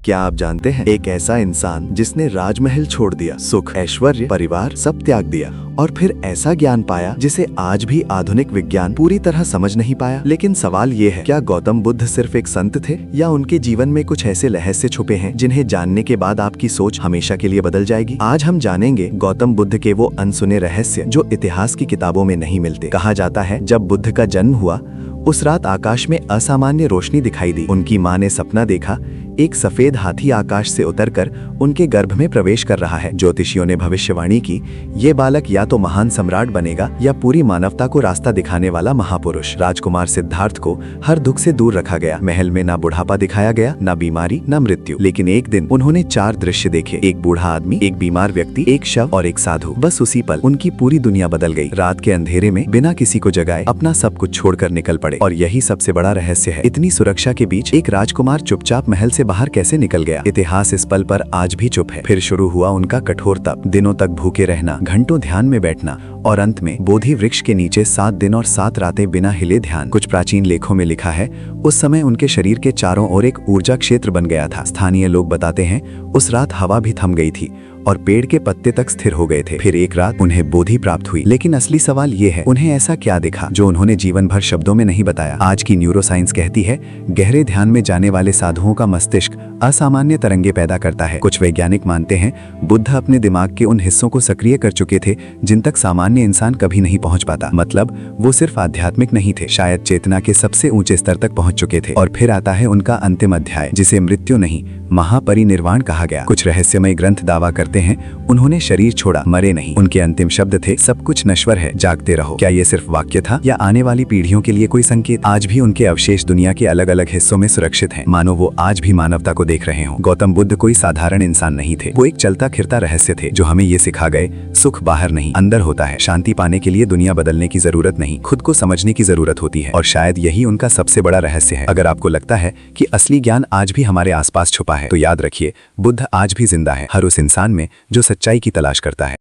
क्या आप जानते हैं, एक ऐसा इंसान जिसने राजमहल छोड़ दिया, सुख, ऐश्वर्य, परिवार सब त्याग दिया और फिर ऐसा ज्ञान पाया जिसे आज भी आधुनिक विज्ञान पूरी तरह समझ नहीं पाया। लेकिन सवाल ये है, क्या गौतम बुद्ध सिर्फ एक संत थे या उनके जीवन में कुछ ऐसे रहस्य छुपे हैं जिन्हें जानने के बाद आपकी सोच हमेशा के लिए बदल जाएगी। आज हम जानेंगे गौतम बुद्ध के वो अनसुने रहस्य जो इतिहास की किताबों में नहीं मिलते। कहा जाता है जब बुद्ध का जन्म हुआ उस रात आकाश में असामान्य रोशनी दिखाई दी। उनकी माँ ने सपना देखा, एक सफेद हाथी आकाश से उतरकर उनके गर्भ में प्रवेश कर रहा है। ज्योतिषियों ने भविष्यवाणी की, ये बालक या तो महान सम्राट बनेगा या पूरी मानवता को रास्ता दिखाने वाला महापुरुष। राजकुमार सिद्धार्थ को हर दुख से दूर रखा गया। महल में ना बुढ़ापा दिखाया गया, ना बीमारी, ना मृत्यु। लेकिन एक दिन उन्होंने 4 दृश्य देखे, एक बूढ़ा आदमी, एक बीमार व्यक्ति, एक शव और एक साधु। बस उसी पल उनकी पूरी दुनिया बदल गई। रात के अंधेरे में बिना किसी को जगाए अपना सब कुछ छोड़कर निकल पड़े। और यही सबसे बड़ा रहस्य है, इतनी सुरक्षा के बीच एक राजकुमार चुपचाप महल से बाहर कैसे निकल गया। इतिहास इस पल पर आज भी चुप है। फिर शुरू हुआ उनका कठोर तप, दिनों तक भूखे रहना, घंटों ध्यान में बैठना और अंत में बोधि वृक्ष के नीचे 7 दिन और 7 रातें बिना हिले ध्यान। कुछ प्राचीन लेखों में लिखा है उस समय उनके शरीर के चारों ओर एक ऊर्जा क्षेत्र बन गया था। स्थानीय लोग बताते हैं उस रात हवा भी थम गई थी और पेड़ के पत्ते तक स्थिर हो गए थे। फिर एक रात उन्हें बोधि प्राप्त हुई। लेकिन असली सवाल ये है, उन्हें ऐसा क्या दिखा जो उन्होंने जीवन भर शब्दों में नहीं बताया। आज की न्यूरोसाइंस कहती है गहरे ध्यान में जाने वाले साधुओं का मस्तिष्क असामान्य तरंगे पैदा करता है। कुछ वैज्ञानिक मानते हैं बुद्ध अपने दिमाग के उन हिस्सों को सक्रिय कर चुके थे जिन तक सामान्य इंसान कभी नहीं पहुंच पाता। मतलब वो सिर्फ आध्यात्मिक नहीं थे, शायद चेतना के सबसे ऊंचे स्तर तक पहुंच चुके थे। और फिर आता है उनका अंतिम अध्याय जिसे मृत्यु नहीं महापरिनिर्वाण कहा गया। कुछ रहस्यमय ग्रंथ दावा करते हैं उन्होंने शरीर छोड़ा, मरे नहीं। उनके अंतिम शब्द थे सब कुछ नश्वर है, जागते रहो। क्या ये सिर्फ वाक्य था या आने वाली पीढ़ियों के लिए कोई संकेत? आज भी उनके अवशेष दुनिया के अलग अलग हिस्सों में सुरक्षित हैं, मानो वो आज भी मानवता को देख रहे हों। गौतम बुद्ध कोई साधारण इंसान नहीं थे, वो एक चलता फिरता रहस्य थे जो हमें ये सिखा गए सुख बाहर नहीं अंदर होता है। शांति पाने के लिए दुनिया बदलने की जरूरत नहीं, खुद को समझने की जरूरत होती है। और शायद यही उनका सबसे बड़ा रहस्य है। अगर आपको लगता है कि असली ज्ञान आज भी हमारे आसपास छुपा है तो याद रखिए बुद्ध आज भी जिंदा है, हर उस इंसान में जो सच्चाई की तलाश करता है।